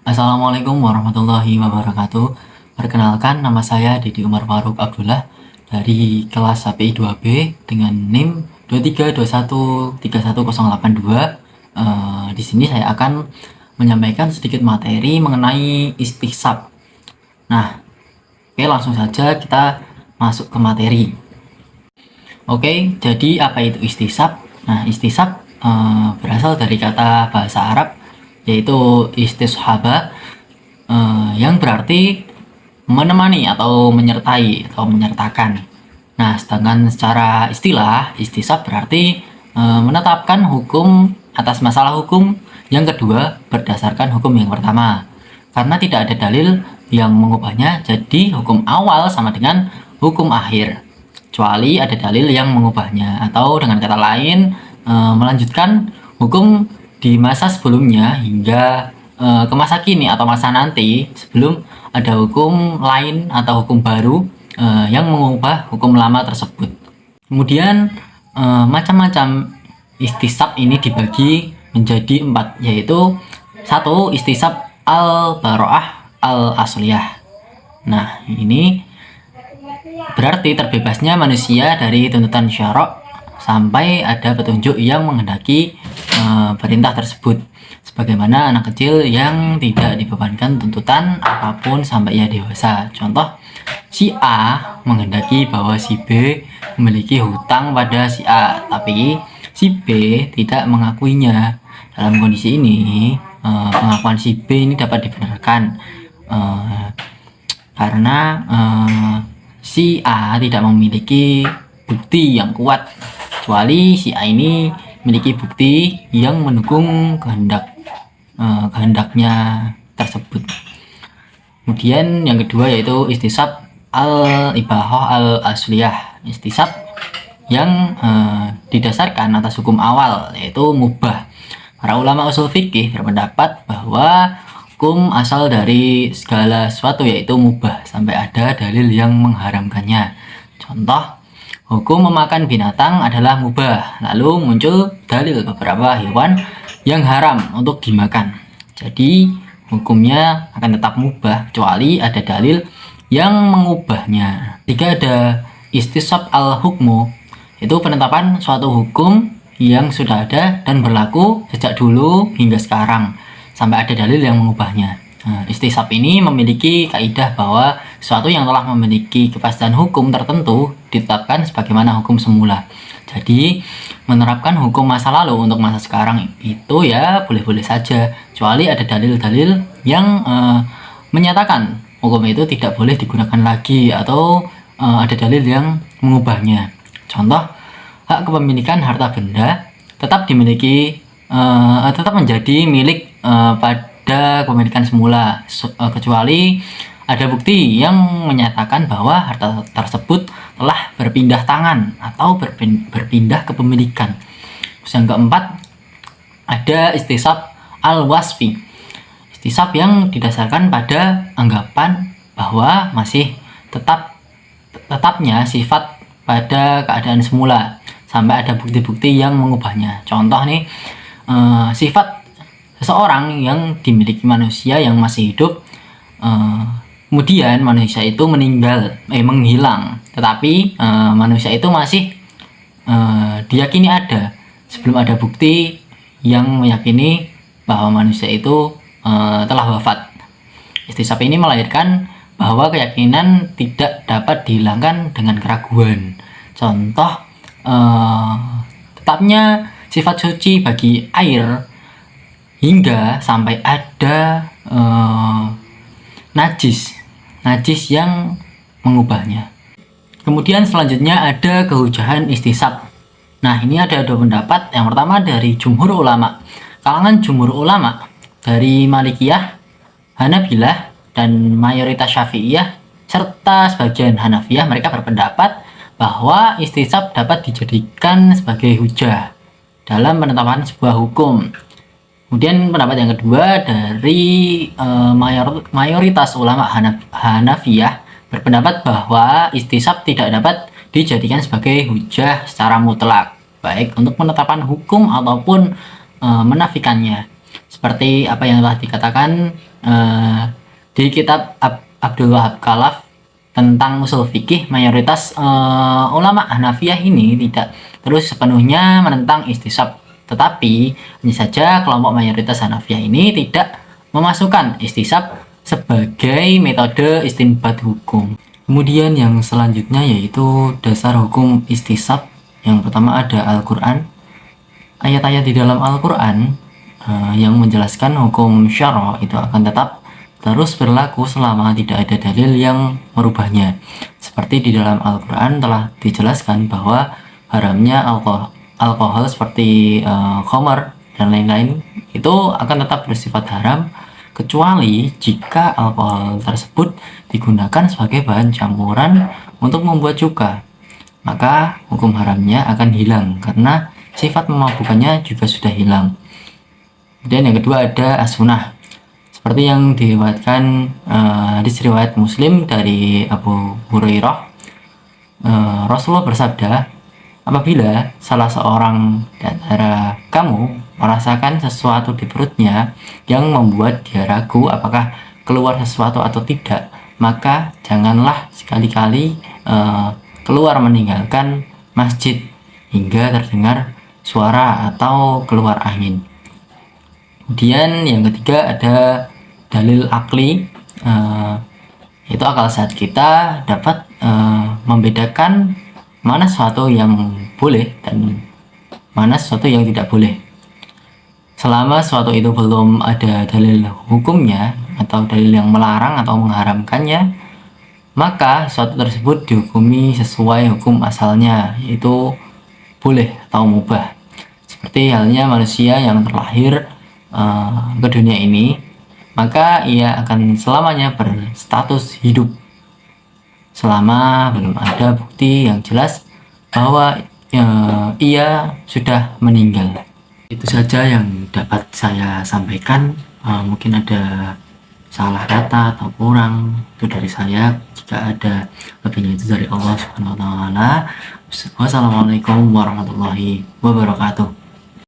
Assalamualaikum warahmatullahi wabarakatuh. Perkenalkan, nama saya Didi Umar Faruk Abdullah dari kelas HPI 2B dengan NIM 232131082. Di sini saya akan menyampaikan sedikit materi mengenai istisab. Nah, oke, langsung saja kita masuk ke materi. Oke, jadi apa itu istisab? Nah, istisab berasal dari kata bahasa Arab yaitu istishaba, yang berarti menemani atau menyertai atau menyertakan. Nah, sedangkan secara istilah, istisab berarti menetapkan hukum atas masalah hukum yang kedua berdasarkan hukum yang pertama. Karena tidak ada dalil yang mengubahnya, jadi hukum awal sama dengan hukum akhir, kecuali ada dalil yang mengubahnya, atau dengan kata lain melanjutkan hukum di masa sebelumnya hingga ke masa kini atau masa nanti sebelum ada hukum lain atau hukum baru yang mengubah hukum lama tersebut. Kemudian macam-macam istisab ini dibagi menjadi 4, yaitu 1. Istisab al-baro'ah al-asliyah. Nah, ini berarti terbebasnya manusia dari tuntutan syarok sampai ada petunjuk yang menghendaki perintah tersebut, sebagaimana anak kecil yang tidak dibebankan tuntutan apapun sampai ia dewasa. Contoh, si A menghendaki bahwa si B memiliki hutang pada si A, tapi si B tidak mengakuinya. Dalam kondisi ini pengakuan si B ini dapat dibenarkan karena si A tidak memiliki bukti yang kuat, kecuali si A ini memiliki bukti yang mendukung kehendaknya tersebut. Kemudian yang kedua yaitu istisab al-ibahah al-asliyah, istisab yang didasarkan atas hukum awal yaitu mubah. Para ulama usul fikih berpendapat bahwa hukum asal dari segala sesuatu yaitu mubah sampai ada dalil yang mengharamkannya. Contoh, hukum memakan binatang adalah mubah, lalu muncul dalil beberapa hewan yang haram untuk dimakan. Jadi hukumnya akan tetap mubah kecuali ada dalil yang mengubahnya. Jika ada istisab al-hukmu, itu penetapan suatu hukum yang sudah ada dan berlaku sejak dulu hingga sekarang sampai ada dalil yang mengubahnya. Nah, istisab ini memiliki kaidah bahwa sesuatu yang telah memiliki kepastian hukum tertentu ditetapkan sebagaimana hukum semula. Jadi menerapkan hukum masa lalu untuk masa sekarang itu ya boleh-boleh saja, kecuali ada dalil-dalil yang menyatakan hukum itu tidak boleh digunakan lagi atau ada dalil yang mengubahnya. Contoh, hak kepemilikan harta benda tetap dimiliki tetap menjadi milik pada kepemilikan semula, kecuali ada bukti yang menyatakan bahwa harta tersebut telah berpindah tangan atau berpindah kepemilikan. Terus yang keempat, ada istisab al-wasfi, istisab yang didasarkan pada anggapan bahwa masih tetapnya sifat pada keadaan semula sampai ada bukti-bukti yang mengubahnya. Contoh nih, sifat seseorang yang dimiliki manusia yang masih hidup, kemudian manusia itu menghilang, tetapi manusia itu masih diyakini ada sebelum ada bukti yang meyakini bahwa manusia itu telah wafat. Istisab ini melahirkan bahwa keyakinan tidak dapat dihilangkan dengan keraguan. Contoh, tetapnya sifat suci bagi air hingga sampai ada najis yang mengubahnya. Kemudian selanjutnya ada kehujahan istisab. Nah, ini ada dua pendapat. Yang pertama dari jumhur ulama. Kalangan jumhur ulama dari Malikiyah, Hanabilah, dan mayoritas Syafi'iyah serta sebagian Hanafiyah, mereka berpendapat bahwa istisab dapat dijadikan sebagai hujah dalam penetapan sebuah hukum. Kemudian pendapat yang kedua dari mayoritas ulama Hanafiyah berpendapat bahwa istisab tidak dapat dijadikan sebagai hujah secara mutlak, baik untuk penetapan hukum ataupun menafikannya. Seperti apa yang telah dikatakan eh, di kitab Abdul Wahab Khalaf tentang usul fikih, mayoritas ulama Hanafiyah ini tidak terus sepenuhnya menentang istisab, tetapi hanya saja kelompok mayoritas Hanafiyah ini tidak memasukkan istisab sebagai metode istinbat hukum. Kemudian yang selanjutnya yaitu dasar hukum istisab. Yang pertama ada Al-Quran. Ayat-ayat di dalam Al-Quran yang menjelaskan hukum syara itu akan tetap terus berlaku selama tidak ada dalil yang merubahnya. Seperti di dalam Al-Quran telah dijelaskan bahwa haramnya alkohol seperti khamar dan lain-lain itu akan tetap bersifat haram, kecuali jika alkohol tersebut digunakan sebagai bahan campuran untuk membuat cuka, maka hukum haramnya akan hilang karena sifat memabukkannya juga sudah hilang. Dan yang kedua ada as-sunnah, seperti yang diriwayatkan di riwayat Muslim dari Abu Hurairah. Rasulullah bersabda, apabila salah seorang di antara kamu merasakan sesuatu di perutnya yang membuat dia ragu apakah keluar sesuatu atau tidak, maka janganlah sekali-kali keluar meninggalkan masjid hingga terdengar suara atau keluar angin. Kemudian yang ketiga ada dalil akli, itu akal sehat kita dapat membedakan mana sesuatu yang boleh dan mana sesuatu yang tidak boleh. Selama sesuatu itu belum ada dalil hukumnya atau dalil yang melarang atau mengharamkannya, maka sesuatu tersebut dihukumi sesuai hukum asalnya, yaitu boleh atau mubah. Seperti halnya manusia yang terlahir ke dunia ini, maka ia akan selamanya berstatus hidup selama belum ada bukti yang jelas bahwa ia sudah meninggal. Itu saja yang dapat saya sampaikan. Mungkin ada salah kata atau kurang, itu dari saya. Jika ada lebihnya itu dari Allah Subhanahu wa taala. Wassalamualaikum warahmatullahi wabarakatuh.